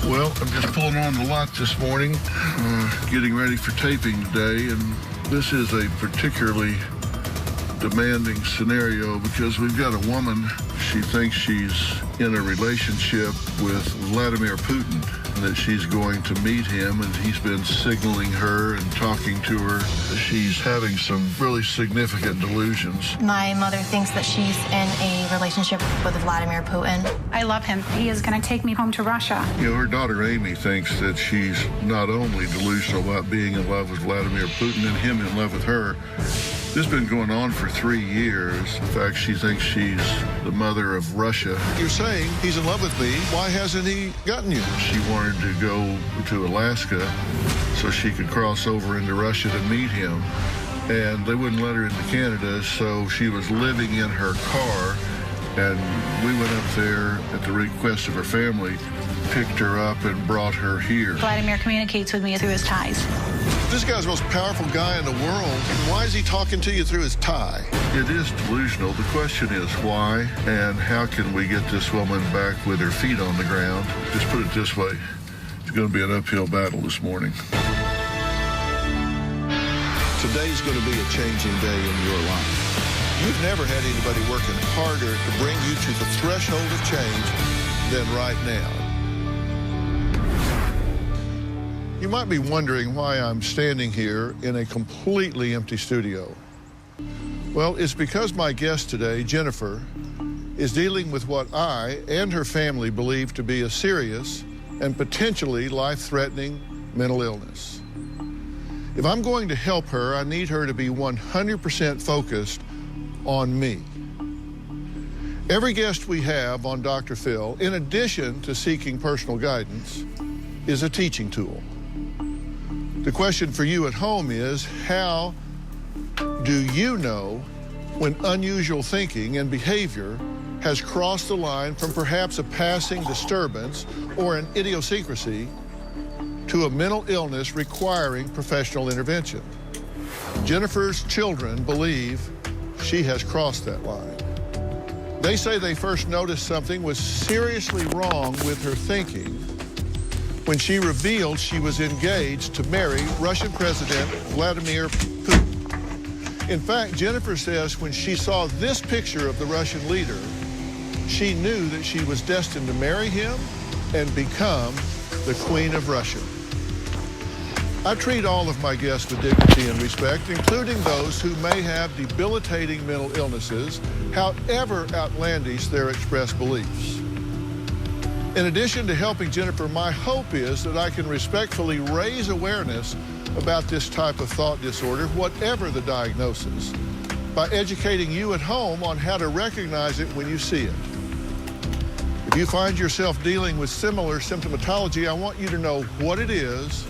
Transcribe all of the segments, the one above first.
Well, I'm just pulling on the lot this morning, getting ready for taping today, and this is a particularly demanding scenario because we've got a woman, she thinks she's in a relationship with Vladimir Putin, and that she's going to meet him, and he's been signaling her and talking to her. She's having some really significant delusions. My mother thinks that she's in a relationship with Vladimir Putin. I love him. He is going to take me home to Russia. You know, her daughter Amy thinks that she's not only delusional about being in love with Vladimir Putin and him in love with her. This has been going on for 3 years. In fact, she thinks she's the mother of Russia. You're saying he's in love with me. Why hasn't he gotten you? She wanted to go to Alaska so she could cross over into Russia to meet him. And they wouldn't let her into Canada, so she was living in her car. And we went up there at the request of her family, picked her up and brought her here. Vladimir communicates with me through his ties. This guy's the most powerful guy in the world. Why is he talking to you through his tie? It is delusional. The question is why and how can we get this woman back with her feet on the ground? Just put it this way, it's going to be an uphill battle this morning. Today's going to be a changing day in your life. You've never had anybody working harder to bring you to the threshold of change than right now. You might be wondering why I'm standing here in a completely empty studio. Well, it's because my guest today, Jennifer, is dealing with what I and her family believe to be a serious and potentially life-threatening mental illness. If I'm going to help her, I need her to be 100% focused on me. Every guest we have on Dr. Phil, in addition to seeking personal guidance, is a teaching tool. The question for you at home is, how do you know when unusual thinking and behavior has crossed the line from perhaps a passing disturbance or an idiosyncrasy to a mental illness requiring professional intervention? Jennifer's children believe she has crossed that line. They say they first noticed something was seriously wrong with her thinking when she revealed she was engaged to marry Russian President Vladimir Putin. In fact, Jennifer says when she saw this picture of the Russian leader, she knew that she was destined to marry him and become the Queen of Russia. I treat all of my guests with dignity and respect, including those who may have debilitating mental illnesses, however outlandish their expressed beliefs. In addition to helping Jennifer, my hope is that I can respectfully raise awareness about this type of thought disorder, whatever the diagnosis, by educating you at home on how to recognize it when you see it. If you find yourself dealing with similar symptomatology, I want you to know what it is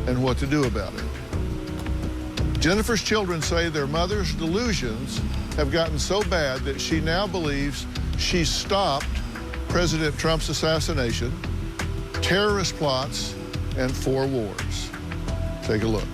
and what to do about it. Jennifer's children say their mother's delusions have gotten so bad that she now believes she's stopped President Trump's assassination, terrorist plots, and 4 wars. Take a look.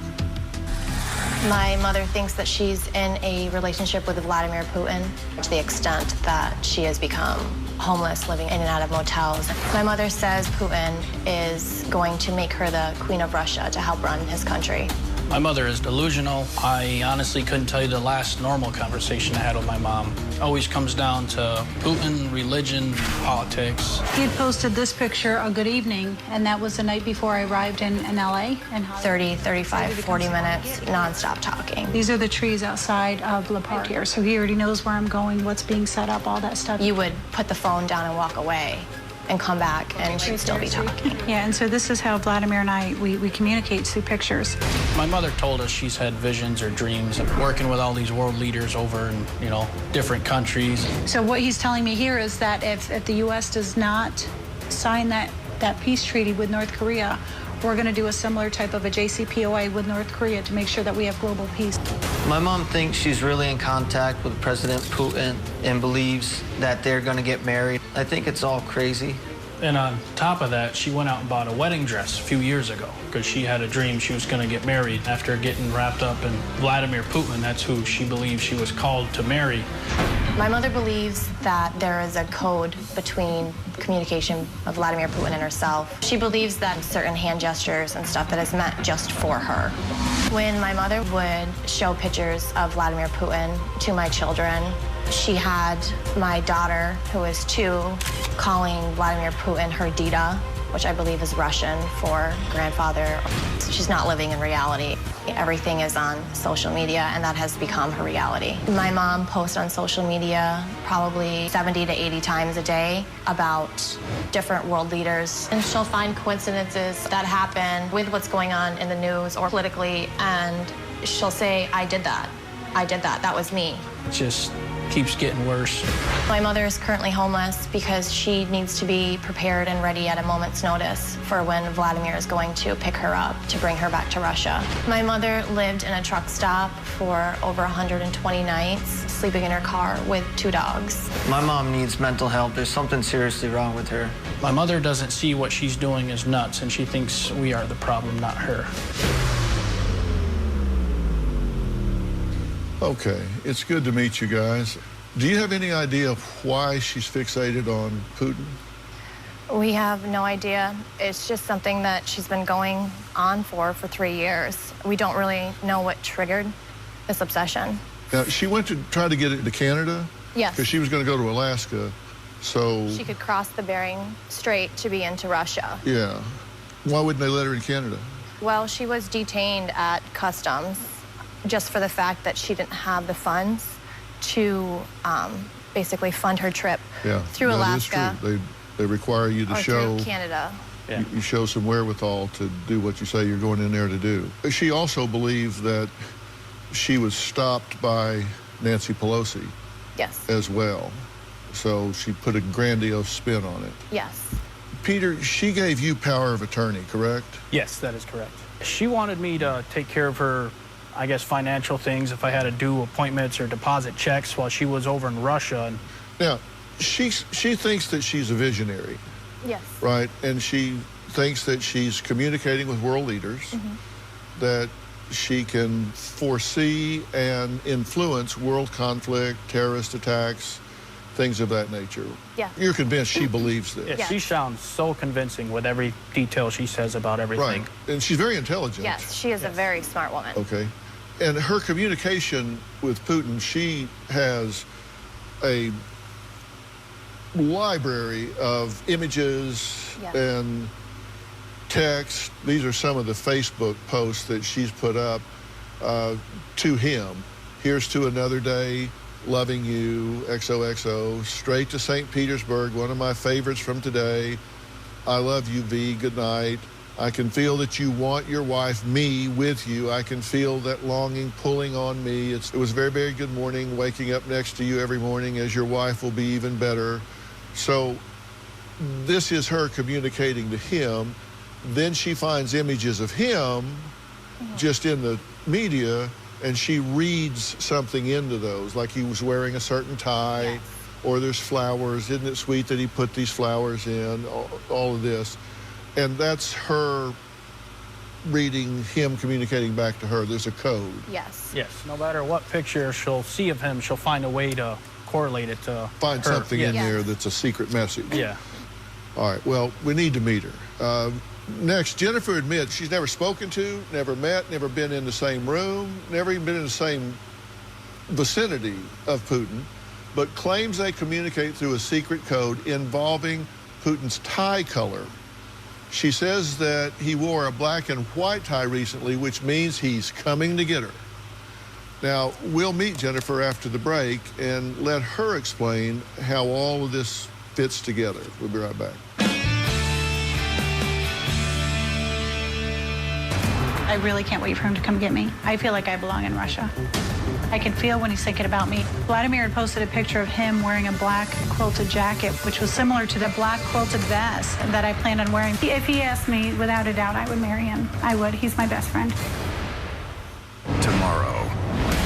My mother thinks that she's in a relationship with Vladimir Putin to the extent that she has become homeless, living in and out of motels. My mother says Putin is going to make her the Queen of Russia to help run his country. My mother is delusional. I honestly couldn't tell you the last normal conversation I had with my mom. Always comes down to Putin, religion, politics. He had posted this picture, a good evening, and that was the night before I arrived in LA. And 30, 35, 40 minutes, nonstop talking. These are the trees outside of La Park here, so he already knows where I'm going, what's being set up, all that stuff. You would put the phone down and walk away and come back, and she'd still be talking. Yeah, and so this is how Vladimir and I, we communicate through pictures. My mother told us she's had visions or dreams of working with all these world leaders over in, different countries. So what he's telling me here is that if the U.S. does not sign that peace treaty with North Korea, we're going to do a similar type of a JCPOA with North Korea to make sure that we have global peace. My mom thinks she's really in contact with President Putin and believes that they're going to get married. I think it's all crazy. And on top of that, she went out and bought a wedding dress a few years ago because she had a dream she was going to get married after getting wrapped up in Vladimir Putin. That's who she believes she was called to marry. My mother believes that there is a code between communication of Vladimir Putin and herself. She believes that certain hand gestures and stuff that is meant just for her. When my mother would show pictures of Vladimir Putin to my children, she had my daughter, who is 2, calling Vladimir Putin her Dida, which I believe is Russian for grandfather. So she's not living in reality. Everything is on social media, and that has become her reality. My mom posts on social media probably 70 to 80 times a day about different world leaders. And she'll find coincidences that happen with what's going on in the news or politically, and she'll say, I did that. I did that. That was me. Just keeps getting worse. My mother is currently homeless because she needs to be prepared and ready at a moment's notice for when Vladimir is going to pick her up to bring her back to Russia. My mother lived in a truck stop for over 120 nights, sleeping in her car with 2 dogs. My mom needs mental help. There's something seriously wrong with her. My mother doesn't see what she's doing as nuts, and she thinks we are the problem, not her. Okay, it's good to meet you guys. Do you have any idea of why she's fixated on Putin? We have no idea. It's just something that she's been going on for 3 years. We don't really know what triggered this obsession. Now, she went to try to get it to Canada? Yes. Because she was going to go to Alaska, so... She could cross the Bering Strait to be into Russia. Yeah. Why wouldn't they let her in Canada? Well, she was detained at customs just for the fact that she didn't have the funds to basically fund her trip through Alaska. That is true. They require you to show... through Canada. Yeah. You show some wherewithal to do what you say you're going in there to do. She also believes that she was stopped by Nancy Pelosi. Yes. As well. So she put a grandiose spin on it. Yes. Peter, she gave you power of attorney, correct? Yes, that is correct. She wanted me to take care of her, I guess, financial things, if I had to do appointments or deposit checks while she was over in Russia. And now, she thinks that she's a visionary. Yes. Right? And she thinks that she's communicating with world leaders, that she can foresee and influence world conflict, terrorist attacks, things of that nature. Yeah. You're convinced she believes this. yeah, she sounds so convincing with every detail she says about everything. Right. And she's very intelligent. Yes, she is a very smart woman. Okay. And her communication with Putin, she has a library of images and text. These are some of the Facebook posts that she's put up to him. Here's to another day, loving you, XOXO, straight to St. Petersburg, one of my favorites from today. I love you, V, good night. I can feel that you want your wife, me, with you. I can feel that longing pulling on me. It was a very, very good morning, waking up next to you every morning as your wife will be even better. So this is her communicating to him. Then she finds images of him just in the media, and she reads something into those, like he was wearing a certain tie, or there's flowers. Isn't it sweet that he put these flowers in? All of this. And that's her reading him communicating back to her. There's a code. Yes. Yes, no matter what picture she'll see of him, she'll find a way to correlate it to Find her. something in there that's a secret message. Yeah. All right, well, we need to meet her. Next, Jennifer admits she's never spoken to, never met, never been in the same room, never even been in the same vicinity of Putin, but claims they communicate through a secret code involving Putin's tie color. She says that he wore a black and white tie recently, which means he's coming to get her. Now, we'll meet Jennifer after the break and let her explain how all of this fits together. We'll be right back. I really can't wait for him to come get me. I feel like I belong in Russia. I can feel when he's thinking about me. Vladimir had posted a picture of him wearing a black quilted jacket, which was similar to the black quilted vest that I planned on wearing. If he asked me, without a doubt, I would marry him. I would. He's my best friend. Tomorrow,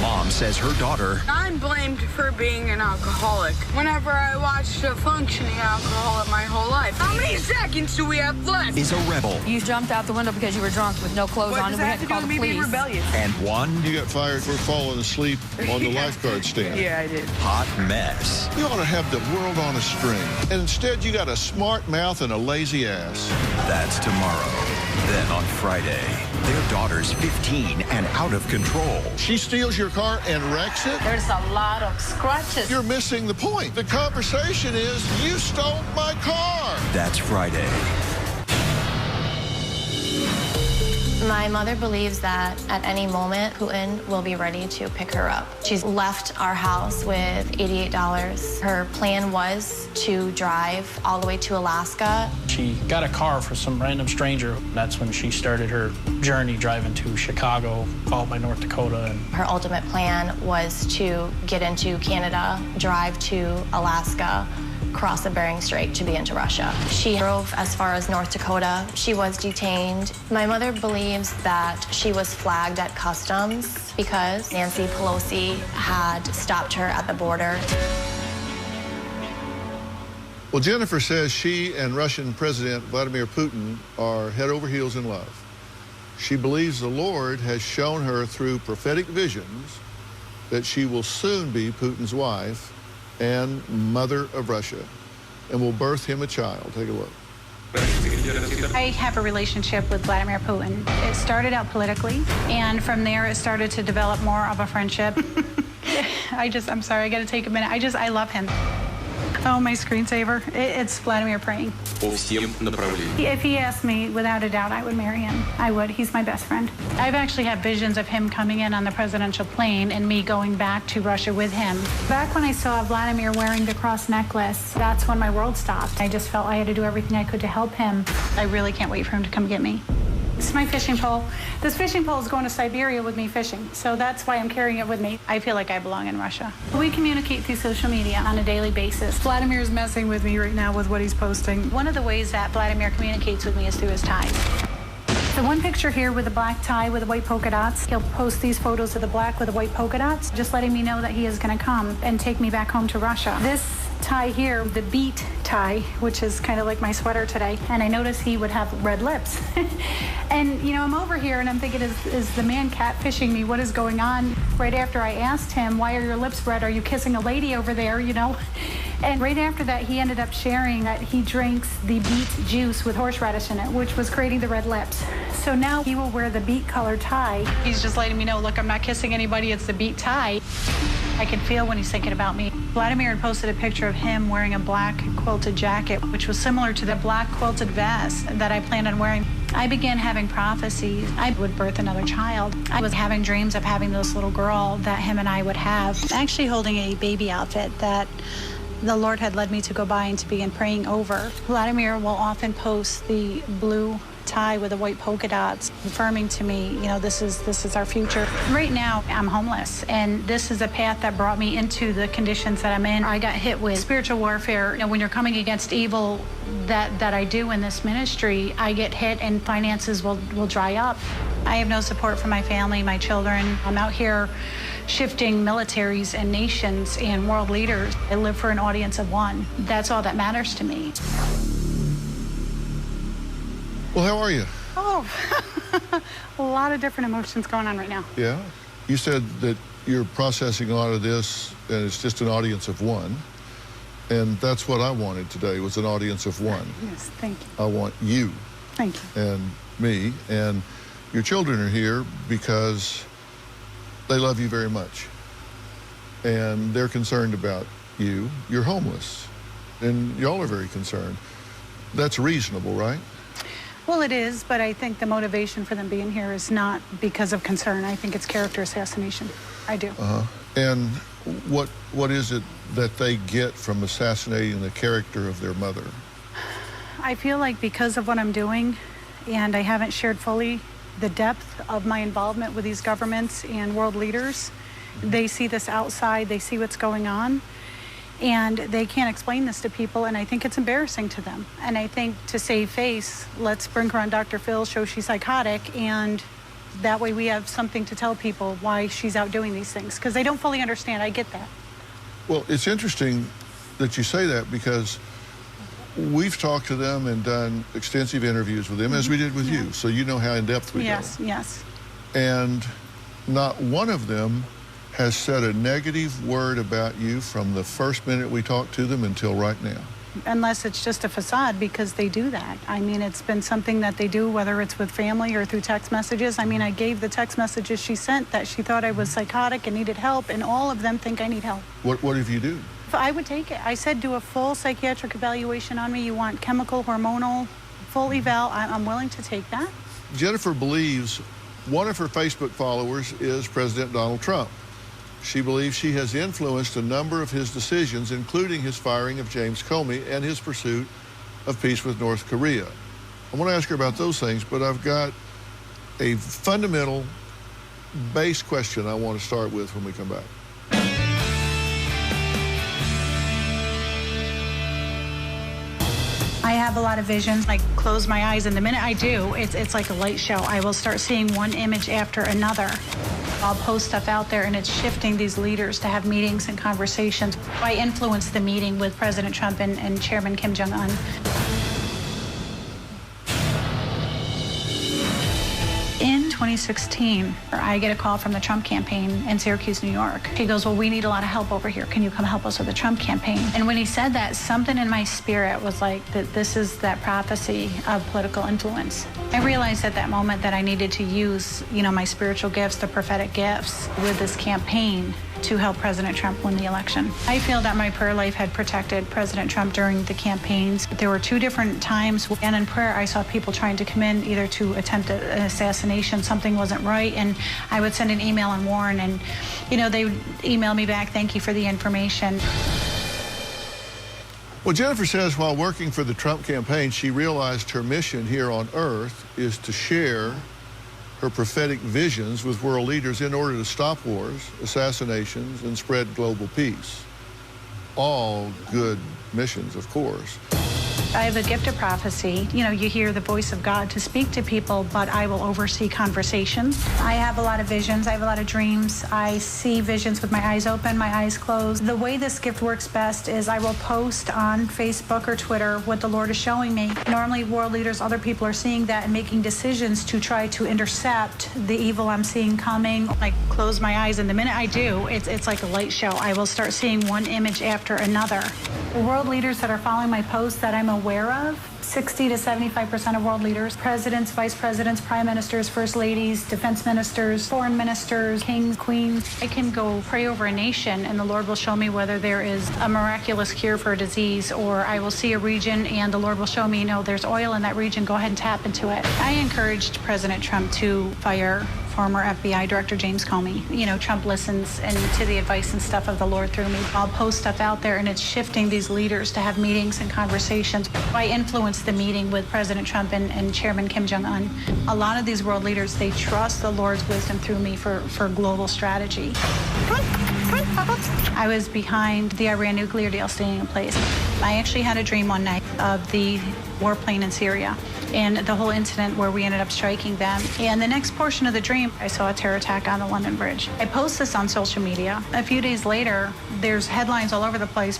Mom mom says her daughter... I'm blamed for being an alcoholic. Whenever I watched a functioning alcoholic my whole life. How many seconds do we have left? ...is a rebel. You jumped out the window because you were drunk with no clothes on and we had to call the police. Rebellious? And one... You got fired for falling asleep on the lifeguard stand. Yeah, I did. Hot mess. You ought to have the world on a string. And instead, you got a smart mouth and a lazy ass. That's tomorrow. Then on Friday, their daughter's 15 and out of control. She steals your car and wrecks it? There's a lot of scratches. You're missing the point. The conversation is, you stole my car. That's Friday. My mother believes that at any moment, Putin will be ready to pick her up. She's left our house with $88. Her plan was to drive all the way to Alaska. She got a car for some random stranger. That's when she started her journey driving to Chicago, followed by North Dakota. And Her ultimate plan was to get into Canada, drive to Alaska, cross the Bering Strait to be into Russia. She drove as far as North Dakota. She was detained. My mother believes that she was flagged at customs because Nancy Pelosi had stopped her at the border. Well, Jennifer says she and Russian President Vladimir Putin are head over heels in love. She believes the Lord has shown her through prophetic visions that she will soon be Putin's wife and mother of Russia, and will birth him a child. Take a look. I have a relationship with Vladimir Putin. It started out politically, and from there it started to develop more of a friendship. I'm sorry, I gotta take a minute. I love him. Oh, my screensaver. It's Vladimir praying. If he asked me, without a doubt, I would marry him. I would. He's my best friend. I've actually had visions of him coming in on the presidential plane and me going back to Russia with him. Back when I saw Vladimir wearing the cross necklace, that's when my world stopped. I just felt I had to do everything I could to help him. I really can't wait for him to come get me. This is my fishing pole. This fishing pole is going to Siberia with me fishing, so that's why I'm carrying it with me. I feel like I belong in Russia. We communicate through social media on a daily basis. Vladimir's messing with me right now with what he's posting. One of the ways that Vladimir communicates with me is through his ties. The one picture here with the black tie with the white polka dots, he'll post these photos of the black with the white polka dots, just letting me know that he is going to come and take me back home to Russia. This tie here, the beat tie, which is kind of like my sweater today, and I noticed he would have red lips. And, you know, I'm over here and I'm thinking, is the man catfishing me? What is going on? Right after I asked him, why are your lips red? Are you kissing a lady over there, you know? And right after that, he ended up sharing that he drinks the beet juice with horseradish in it, which was creating the red lips. So now he will wear the beet colored tie. He's just letting me know, look, I'm not kissing anybody, it's the beet tie. I can feel when he's thinking about me. Vladimir had posted a picture of him wearing a black quilted jacket, which was similar to the black quilted vest that I planned on wearing. I began having prophecies. I would birth another child. I was having dreams of having this little girl that him and I would have. Actually holding a baby outfit that the Lord had led me to go by and to begin praying over. Vladimir will often post the blue tie with the white polka dots, confirming to me, you know, this is our future. Right now, I'm homeless, and this is a path that brought me into the conditions that I'm in. I got hit with spiritual warfare. You know, when you're coming against evil that I do in this ministry, I get hit and finances will dry up. I have no support from my family, my children. I'm out here shifting militaries and nations and world leaders. I live for an audience of one. That's all that matters to me. Well, how are you? Oh, a lot of different emotions going on right now. Yeah? You said that you're processing a lot of this, and it's just an audience of one. And that's what I wanted today, was an audience of one. Yes, thank you. I want you. Thank you. And me. And your children are here because they love you very much. And they're concerned about you. You're homeless. And y'all are very concerned. That's reasonable, right? Well, it is, but I think the motivation for them being here is not because of concern. I think it's character assassination. I do. And what is it that they get from assassinating the character of their mother? I feel like because of what I'm doing, and I haven't shared fully the depth of my involvement with these governments and world leaders, they see this outside, they see what's going on, and they can't explain this to people, and I think it's embarrassing to them. And I think to save face, let's bring her on Dr. Phil, show she's psychotic, and That way we have something to tell people why she's out doing these things, because they don't fully understand. I get that. Well, it's interesting that you say that, because we've talked to them and done extensive interviews with them, as we did with you, so you know how in-depth we go. Yes. And not one of them has said a negative word about you from the first minute we talked to them until right now. Unless it's just a facade, because they do that. I mean, it's been something that they do, whether it's with family or through text messages. I mean, I gave the text messages she sent that she thought I was psychotic and needed help, and all of them think I need help. What have you do? I would take it. I said, do a full psychiatric evaluation on me. You want chemical, hormonal, full eval. I'm willing to take that. Jennifer believes one of her Facebook followers is President Donald Trump. She believes she has influenced a number of his decisions, including his firing of James Comey and his pursuit of peace with North Korea. I want to ask her about those things, but I've got a fundamental base question I want to start with when we come back. I have a lot of visions. I close my eyes, and the minute I do, it's like a light show. I will start seeing one image after another. I'll post stuff out there, and it's shifting these leaders to have meetings and conversations. I influenced the meeting with President Trump and Chairman Kim Jong-un. In 2016, I get a call from the Trump campaign in Syracuse, New York. He goes, well, we need a lot of help over here. Can you come help us with the Trump campaign? And when he said that, something in my spirit was like, that this is that prophecy of political influence. I realized at that moment that I needed to use, my spiritual gifts, the prophetic gifts, with this campaign to help President Trump win the election. I feel that my prayer life had protected President Trump during the campaigns. There were 2 different times, and in prayer, I saw people trying to come in either to attempt an assassination, something wasn't right, and I would send an email and warn, and, they would email me back, thank you for the information. Well, Jennifer says while working for the Trump campaign, she realized her mission here on Earth is to share her prophetic visions with world leaders in order to stop wars, assassinations, and spread global peace. All good missions, of course. I have a gift of prophecy. You hear the voice of God to speak to people, but I will oversee conversations. I have a lot of visions. I have a lot of dreams. I see visions with my eyes open, my eyes closed. The way this gift works best is I will post on Facebook or Twitter what the Lord is showing me. Normally, world leaders, other people are seeing that and making decisions to try to intercept the evil I'm seeing coming. I close my eyes, and the minute I do, it's like a light show. I will start seeing one image after another. The world leaders that are following my posts that I'm aware of, 60 to 75% of world leaders, presidents, vice presidents, prime ministers, first ladies, defense ministers, foreign ministers, kings, queens. I can go pray over a nation, and the Lord will show me whether there is a miraculous cure for a disease, or I will see a region and the Lord will show me, there's oil in that region, go ahead and tap into it. I encouraged President Trump to fire former FBI Director James Comey. Trump listens and to the advice and stuff of the Lord through me. I'll post stuff out there, and it's shifting these leaders to have meetings and conversations. I influenced the meeting with President Trump and Chairman Kim Jong-un. A lot of these world leaders, they trust the Lord's wisdom through me for global strategy. I was behind the Iran nuclear deal staying in place. I actually had a dream one night of the warplane in Syria and the whole incident where we ended up striking them. And the next portion of the dream, I saw a terror attack on the London Bridge. I post this on social media. A few days later, there's headlines all over the place.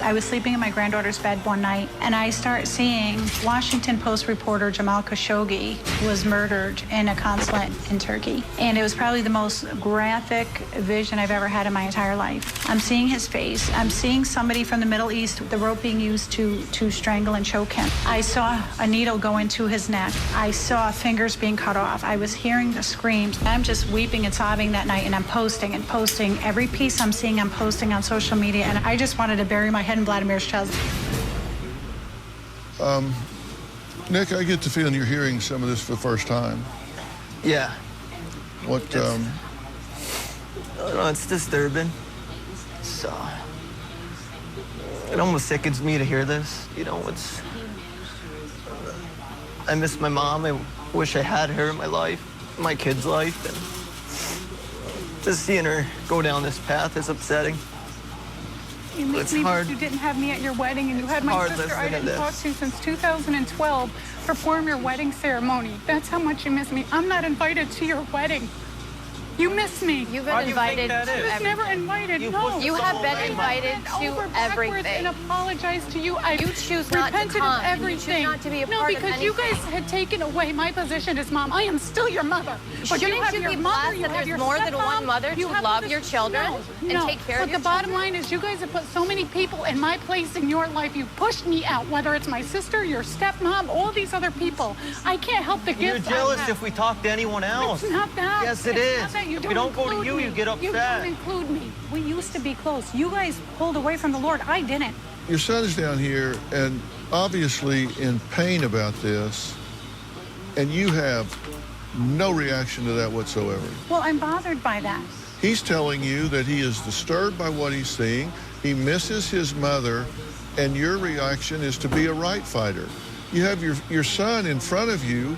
I was sleeping in my granddaughter's bed one night, and I start seeing Washington Post reporter Jamal Khashoggi was murdered in a consulate in Turkey. And it was probably the most graphic vision I've ever had in my entire life. I'm seeing his face. I'm seeing somebody from the Middle East, the rope being used to strangle and choke him. I saw a needle go into his neck. I saw fingers being cut off. I was hearing the screams. I'm just weeping and sobbing that night, and I'm posting and posting. Every piece I'm seeing, I'm posting on social media, and I just wanted to bury my head in Vladimir's chest. Nick, I get the feeling you're hearing some of this for the first time. Yeah. What, it's disturbing. It almost sickens me to hear this. I miss my mom. I wish I had her in my life, my kid's life, and just seeing her go down this path is upsetting. You miss me because you didn't have me at your wedding, and you had my sister I didn't talk to since 2012 perform your wedding ceremony. That's how much you miss me. I'm not invited to your wedding. You miss me. You've been invited to I was never invited, no. You have been invited to everything. And apologized to you. I You choose not to repented come. of everything. You choose not to be a part of because you guys had taken away my position as mom. I am still your mother. But Shouldn't you be blessed that there's more than one mother to love your children and take care of your children? But the bottom line is you guys have put so many people in my place in your life. You pushed me out, whether it's my sister, your stepmom, all these other people. I can't help the gifts. You're jealous if we talk to anyone else. It's not that. Yes, it is. If we don't go to you, you get upset. You don't include me. We used to be close. You guys pulled away from the Lord. I didn't. Your son is down here and obviously in pain about this, and you have no reaction to that whatsoever. Well, I'm bothered by that. He's telling you that he is disturbed by what he's seeing. He misses his mother, and your reaction is to be a right fighter. You have your son in front of you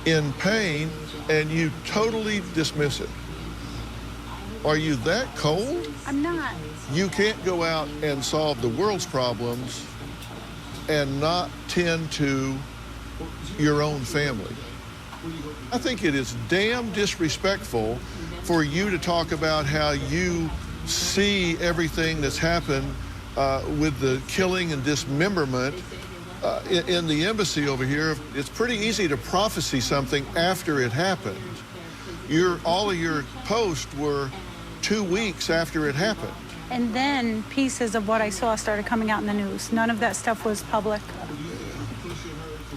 in pain, and you totally dismiss it. Are you that cold? I'm not. You can't go out and solve the world's problems and not tend to your own family. I think it is damn disrespectful for you to talk about how you see everything that's happened with the killing and dismemberment in the embassy over here. It's pretty easy to prophesy something after it happened. All of your posts were 2 weeks after it happened. And then pieces of what I saw started coming out in the news. None of that stuff was public.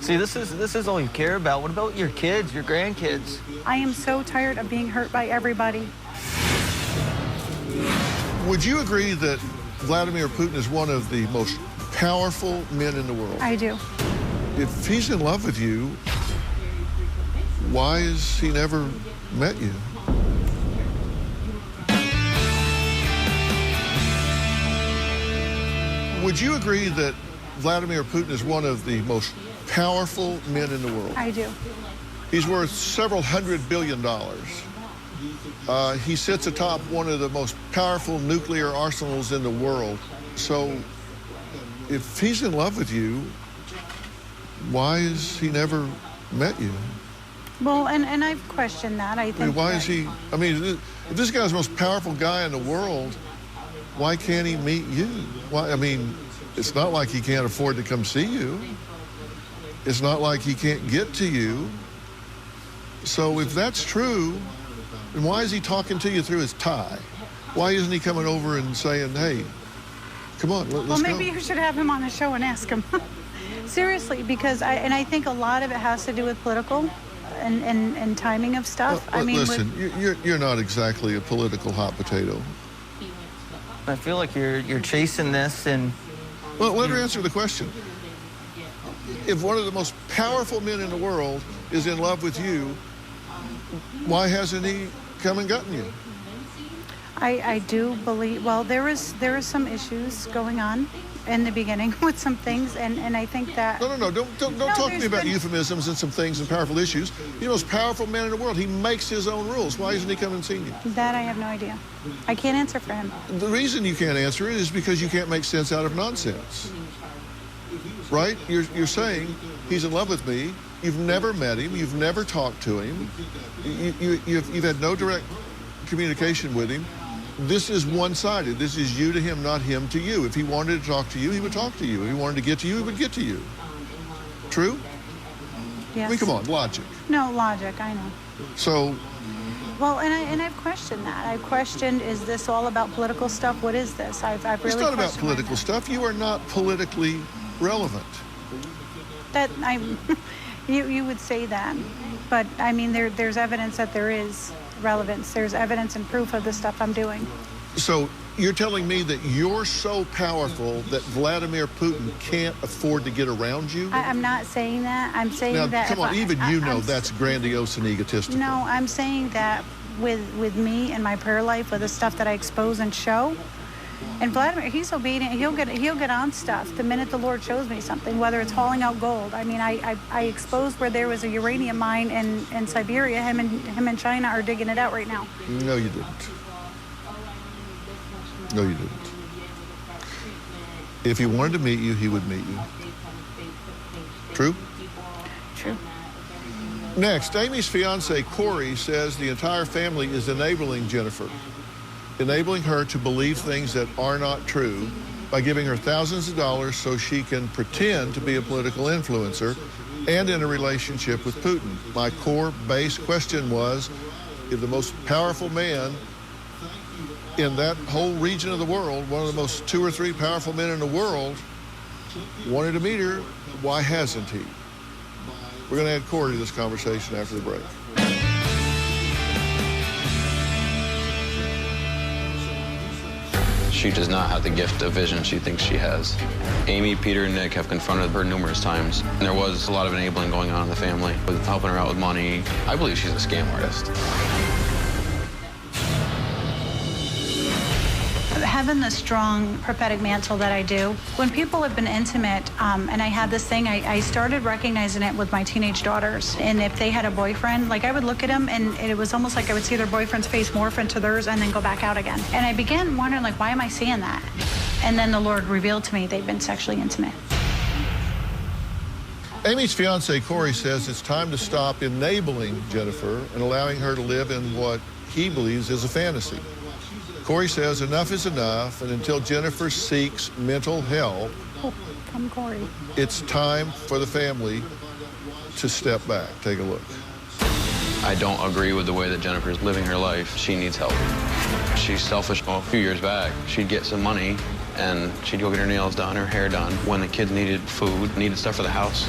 See, this is all you care about. What about your kids, your grandkids? I am so tired of being hurt by everybody. Would you agree that Vladimir Putin is one of the most powerful men in the world? I do. If he's in love with you, why has he never met you? Would you agree that Vladimir Putin is one of the most powerful men in the world? I do. He's worth several $100 billion. He sits atop one of the most powerful nuclear arsenals in the world. So if he's in love with you, why has he never met you? Well, and I've questioned that. I think. Why is he? I mean, if this guy's the most powerful guy in the world, why can't he meet you? Why? I mean, it's not like he can't afford to come see you. It's not like he can't get to you. So if that's true, then why is he talking to you through his tie? Why isn't he coming over and saying, hey, come on, let's go? Well, maybe you should have him on the show and ask him. Seriously, because I think a lot of it has to do with political and timing of stuff. I mean, listen, you're not exactly a political hot potato. I feel like you're chasing this and... Well, let her answer the question. If one of the most powerful men in the world is in love with you, why hasn't he come and gotten you? I do believe, well, there is some issues going on in the beginning with some things, and I think that... No, don't talk to me about euphemisms and some things and powerful issues. He's the most powerful man in the world. He makes his own rules. Why hasn't he come and seen you? That I have no idea. I can't answer for him. The reason you can't answer it is because you can't make sense out of nonsense. Right? You're saying, he's in love with me. You've never met him. You've never talked to him. You've had no direct communication with him. This is one-sided. This is you to him, not him to you. If he wanted to talk to you, he would talk to you. If he wanted to get to you, he would get to you. True? Yes. I mean, come on, logic. No, logic, I know. So... Well, and I've questioned that. I've questioned, is this all about political stuff? What is this? I've really It's not about political stuff. You are not politically relevant. That you would say that, but I mean there's evidence that there is relevance. There's evidence and proof of the stuff I'm doing. So you're telling me that you're so powerful that Vladimir Putin can't afford to get around you? I'm not saying that. I'm saying now, that. Come on, even you know that's grandiose and egotistical. No, I'm saying that with me and my prayer life, with the stuff that I expose and show. And Vladimir, he's obedient. He'll get on stuff the minute the Lord shows me something, whether it's hauling out gold. I mean, I exposed where there was a uranium mine in Siberia. Him and China are digging it out right now. No, you didn't. No, you didn't. If he wanted to meet you, he would meet you. True? True. Next, Amy's fiance, Corey, says the entire family is enabling Jennifer, enabling her to believe things that are not true by giving her thousands of dollars so she can pretend to be a political influencer and in a relationship with Putin. My core base question was, if the most powerful man in that whole region of the world, one of the most 2 or 3 powerful men in the world, wanted to meet her, why hasn't he? We're going to add Corey to this conversation after the break. She does not have the gift of vision she thinks she has. Amy, Peter, and Nick have confronted her numerous times. And there was a lot of enabling going on in the family, with helping her out with money. I believe she's a scam artist. Having the strong prophetic mantle that I do, when people have been intimate, and I had this thing, I started recognizing it with my teenage daughters. And if they had a boyfriend, like I would look at them and it was almost like I would see their boyfriend's face morph into theirs and then go back out again. And I began wondering, like, why am I seeing that? And then the Lord revealed to me they'd been sexually intimate. Amy's fiance, Corey, says it's time to stop enabling Jennifer and allowing her to live in what he believes is a fantasy. Corey says enough is enough, and until Jennifer seeks mental help, Come, Corey. It's time for the family to step back. Take a look. I don't agree with the way that Jennifer's living her life. She needs help. She's selfish. Well, a few years back, she'd get some money, and she'd go get her nails done, her hair done, when the kids needed food, needed stuff for the house.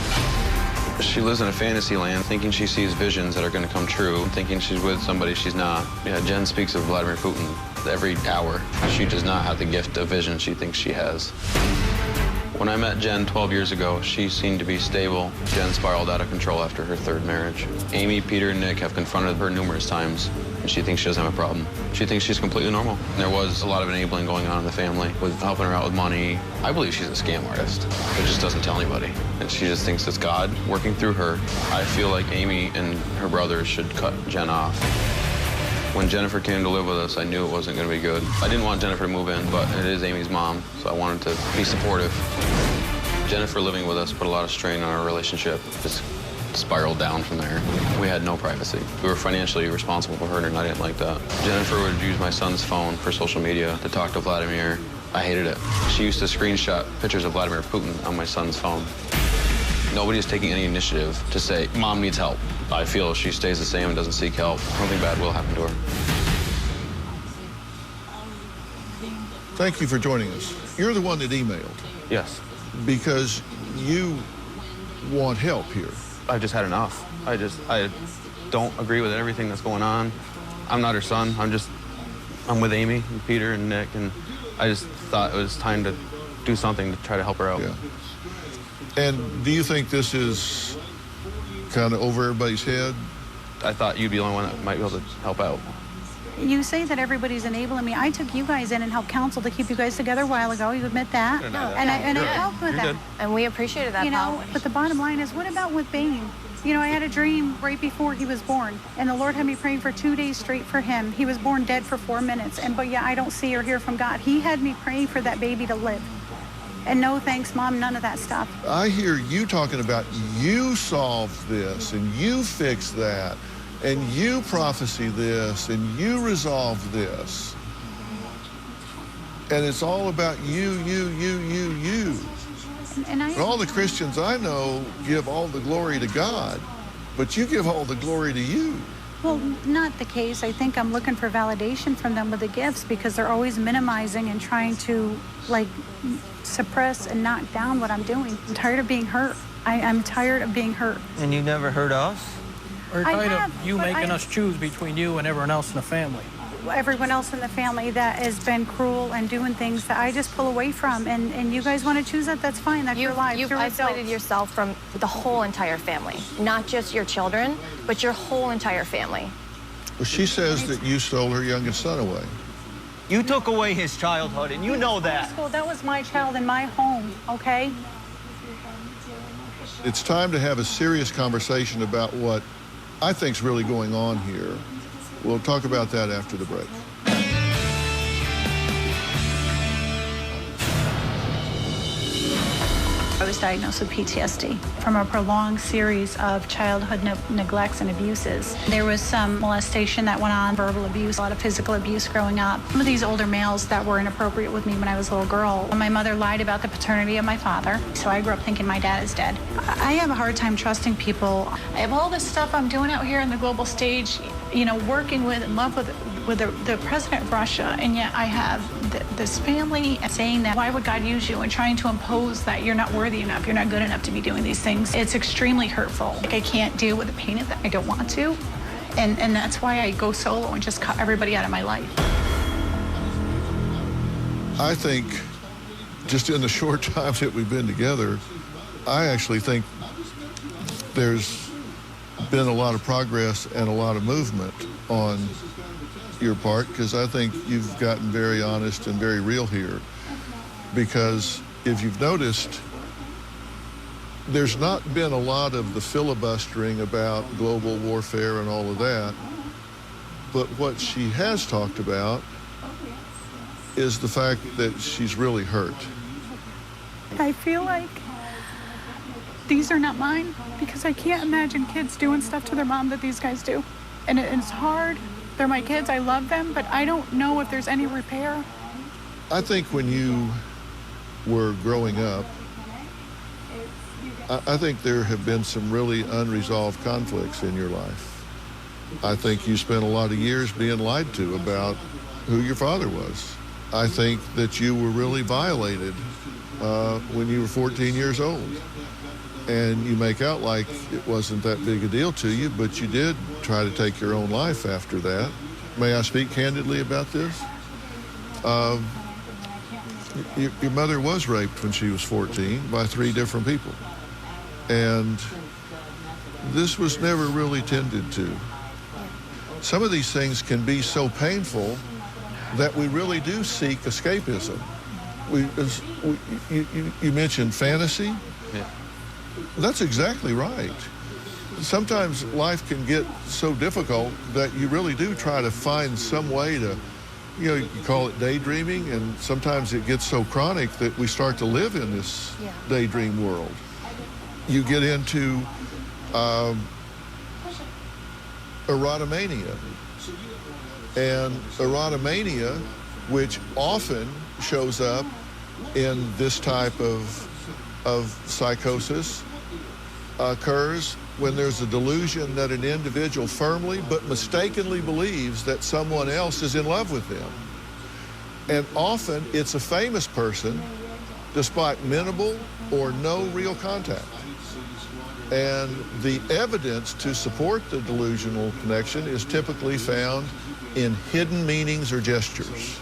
She lives in a fantasy land, thinking she sees visions that are going to come true, thinking she's with somebody she's not. Yeah, Jen speaks of Vladimir Putin every hour. She does not have the gift of vision she thinks she has. When I met Jen 12 years ago, she seemed to be stable. Jen spiraled out of control after her third marriage. Amy, Peter, and Nick have confronted her numerous times, and she thinks she doesn't have a problem. She thinks she's completely normal. And there was a lot of enabling going on in the family, with helping her out with money. I believe she's a scam artist, but just doesn't tell anybody. And she just thinks it's God working through her. I feel like Amy and her brothers should cut Jen off. When Jennifer came to live with us, I knew it wasn't going to be good. I didn't want Jennifer to move in, but it is Amy's mom, so I wanted to be supportive. Jennifer living with us put a lot of strain on our relationship. Just spiraled down from there. We had no privacy. We were financially responsible for her, and I didn't like that. Jennifer would use my son's phone for social media to talk to Vladimir. I hated it. She used to screenshot pictures of Vladimir Putin on my son's phone. Nobody is taking any initiative to say, Mom needs help. I feel if she stays the same and doesn't seek help, something bad will happen to her. Thank you for joining us. You're the one that emailed. Yes. Because you want help here. I've just had enough. I don't agree with everything that's going on. I'm not her son. I'm with Amy and Peter and Nick, and I just thought it was time to do something to try to help her out. Yeah. And do you think this is kind of over everybody's head? I thought you'd be the only one that might be able to help out. You say that everybody's enabling me. I took you guys in and helped counsel to keep you guys together a while ago. You admit that? No, and I helped with that. And we appreciated that, You know, but the bottom line is, what about with Bane? You know, I had a dream right before he was born, and the Lord had me praying for 2 days straight for him. He was born dead for 4 minutes, but yeah, I don't see or hear from God. He had me praying for that baby to live. And no thanks, Mom, none of that stuff. I hear you talking about you solved this, and you fixed that, and you prophesy this, and you resolved this. And it's all about you. And all the Christians I know give all the glory to God, but you give all the glory to you. Well, not the case. I think I'm looking for validation from them with the gifts, because they're always minimizing and trying to, like, suppress and knock down what I'm doing. I'm tired of being hurt. I'm tired of being hurt. And you never hurt us? We're tired of you making us choose between you and everyone else in the family. Everyone else in the family that has been cruel and doing things that I just pull away from, and you guys want to choose that, that's fine. That's your life. You've isolated yourself from the whole entire family, not just your children, but your whole entire family. Well, she says that you stole her youngest son away. You took away his childhood, and you know that. That was my child in my home, okay? It's time to have a serious conversation about what I think's really going on here. We'll talk about that after the break. was diagnosed with PTSD from a prolonged series of childhood neglects and abuses. There was some molestation that went on, verbal abuse, a lot of physical abuse growing up. Some of these older males that were inappropriate with me when I was a little girl. My mother lied about the paternity of my father, so I grew up thinking my dad is dead. I have a hard time trusting people. I have all this stuff I'm doing out here on the global stage, you know, working with and love with the president of Russia, and yet I have this family saying that why would God use you and trying to impose that you're not worthy enough, you're not good enough to be doing these things. It's extremely hurtful. Like, I can't deal with the pain of that. I don't want to, and that's why I go solo and just cut everybody out of my life. I think just in the short time that we've been together, I actually think there's been a lot of progress and a lot of movement on your part, because I think you've gotten very honest and very real here. Because if you've noticed, there's not been a lot of the filibustering about global warfare and all of that, but what she has talked about is the fact that she's really hurt. I feel like these are not mine, because I can't imagine kids doing stuff to their mom that these guys do. And it's hard. They're my kids, I love them, but I don't know if there's any repair. I think when you were growing up, I think there have been some really unresolved conflicts in your life. I think you spent a lot of years being lied to about who your father was. I think that you were really violated when you were 14 years old. And you make out like it wasn't that big a deal to you, but you did try to take your own life after that. May I speak candidly about this? Your mother was raped when she was 14 by 3 different people. And this was never really tended to. Some of these things can be so painful that we really do seek escapism. You mentioned fantasy. Yeah. That's exactly right. Sometimes life can get so difficult that you really do try to find some way to, you call it daydreaming, and sometimes it gets so chronic that we start to live in this daydream world. You get into erotomania. And erotomania, which often shows up in this type of psychosis, occurs when there's a delusion that an individual firmly but mistakenly believes that someone else is in love with them. And often it's a famous person despite minimal or no real contact. And the evidence to support the delusional connection is typically found in hidden meanings or gestures.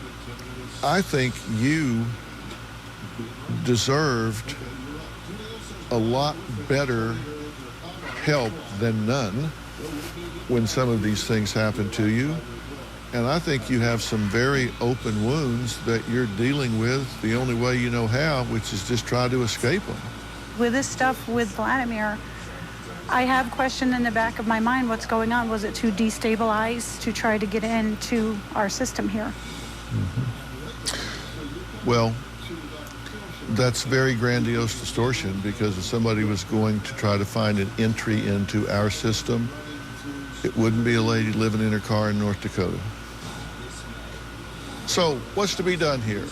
I think you deserved a lot better help than none when some of these things happen to you. And I think you have some very open wounds that you're dealing with the only way you know how, which is just try to escape them. With this stuff with Vladimir, I have questioned in the back of my mind what's going on. Was it to destabilize, to try to get into our system here? Mm-hmm. Well, that's very grandiose distortion, because if somebody was going to try to find an entry into our system, it wouldn't be a lady living in her car in North Dakota. So what's to be done here?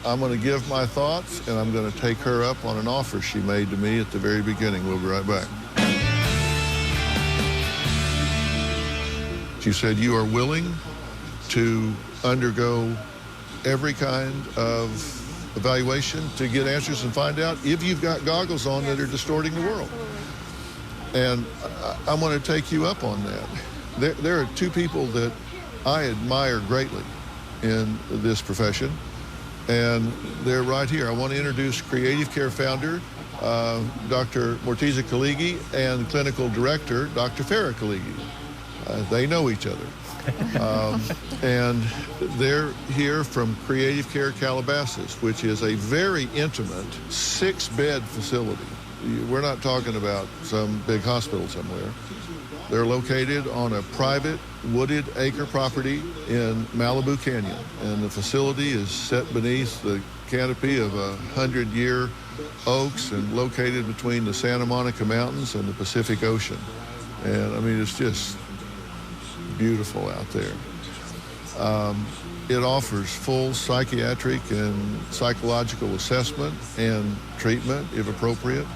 I'm going to give my thoughts, and I'm going to take her up on an offer she made to me at the very beginning. We'll be right back. She said you are willing to undergo every kind of evaluation to get answers and find out if you've got goggles on that are distorting the world. And I'm going to take you up on that. There are 2 people that I admire greatly in this profession, and they're right here. I want to introduce Creative Care founder, Dr. Mortiza Kaligi, and clinical director, Dr. Farah Kaligi. They know each other. And they're here from Creative Care Calabasas, which is a very intimate 6-bed facility. We're not talking about some big hospital somewhere. They're located on a private wooded acre property in Malibu Canyon, and the facility is set beneath the canopy of 100-year oaks and located between the Santa Monica Mountains and the Pacific Ocean. And I mean, it's just beautiful out there. It offers full psychiatric and psychological assessment and treatment, if appropriate,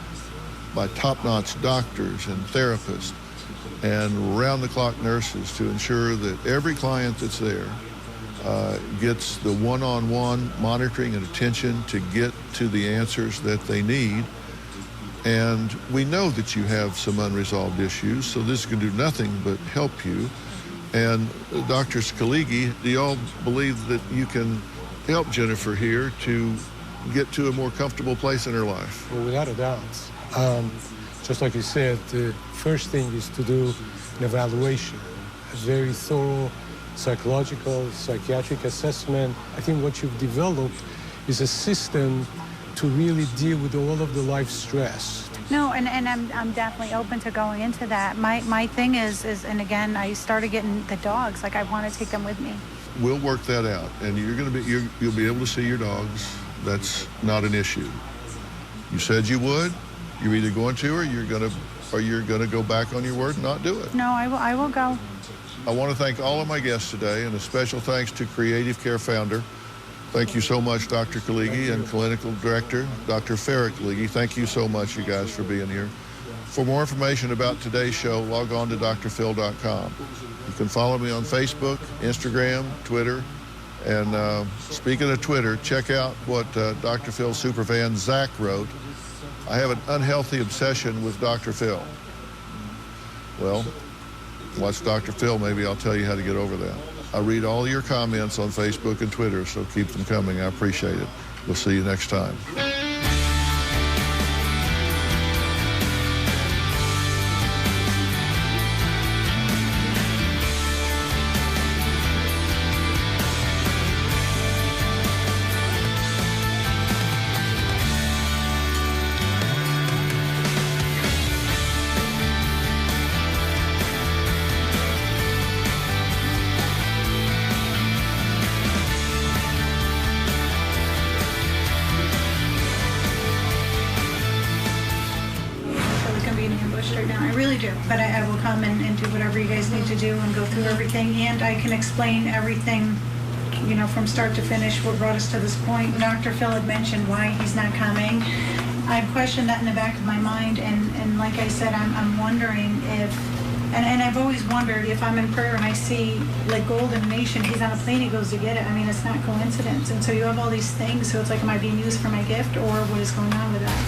by top-notch doctors and therapists and round-the-clock nurses to ensure that every client that's there gets the one-on-one monitoring and attention to get to the answers that they need. And we know that you have some unresolved issues, so this can do nothing but help you. And Dr. Scalighi, do you all believe that you can help Jennifer here to get to a more comfortable place in her life? Well, without a doubt. Just like you said, the first thing is to do an evaluation, a very thorough psychological, psychiatric assessment. I think what you've developed is a system to really deal with all of the life stress. No, and I'm definitely open to going into that. My thing is, and again, I started getting the dogs. Like, I want to take them with me. We'll work that out, and you'll be able to see your dogs. That's not an issue. You said you would. You're either going to, or you're gonna go back on your word and not do it. No, I will go. I want to thank all of my guests today, and a special thanks to Creative Care founder. Thank you so much, Dr. Scalighi, and Clinical Director, Dr. Farrah Scalighi. Thank you so much, you guys, for being here. For more information about today's show, log on to drphil.com. You can follow me on Facebook, Instagram, Twitter, and speaking of Twitter, check out what Dr. Phil's superfan, Zach, wrote. I have an unhealthy obsession with Dr. Phil. Well, watch Dr. Phil, maybe I'll tell you how to get over that. I read all your comments on Facebook and Twitter, so keep them coming. I appreciate it. We'll see you next time. But I will come and do whatever you guys need to do and go through everything, and I can explain everything, you know, from start to finish, what brought us to this point. Dr. Phil had mentioned why he's not coming. I've questioned that in the back of my mind, and like I said, I'm wondering if, and I've always wondered if I'm in prayer and I see, like, Golden Nation, he's on a plane, he goes to get it. I mean, it's not coincidence. And so you have all these things, so it's like, am I being used for my gift, or what is going on with that?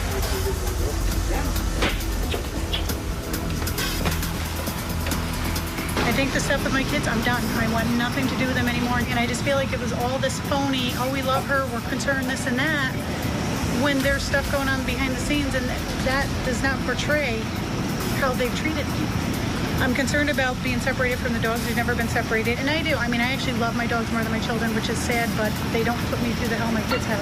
I think the stuff with my kids, I'm done. I want nothing to do with them anymore. And I just feel like it was all this phony, oh, we love her, we're concerned, this and that, when there's stuff going on behind the scenes, and that does not portray how they've treated me. I'm concerned about being separated from the dogs. We've never been separated. And I do. I mean, I actually love my dogs more than my children, which is sad, but they don't put me through the hell my kids have.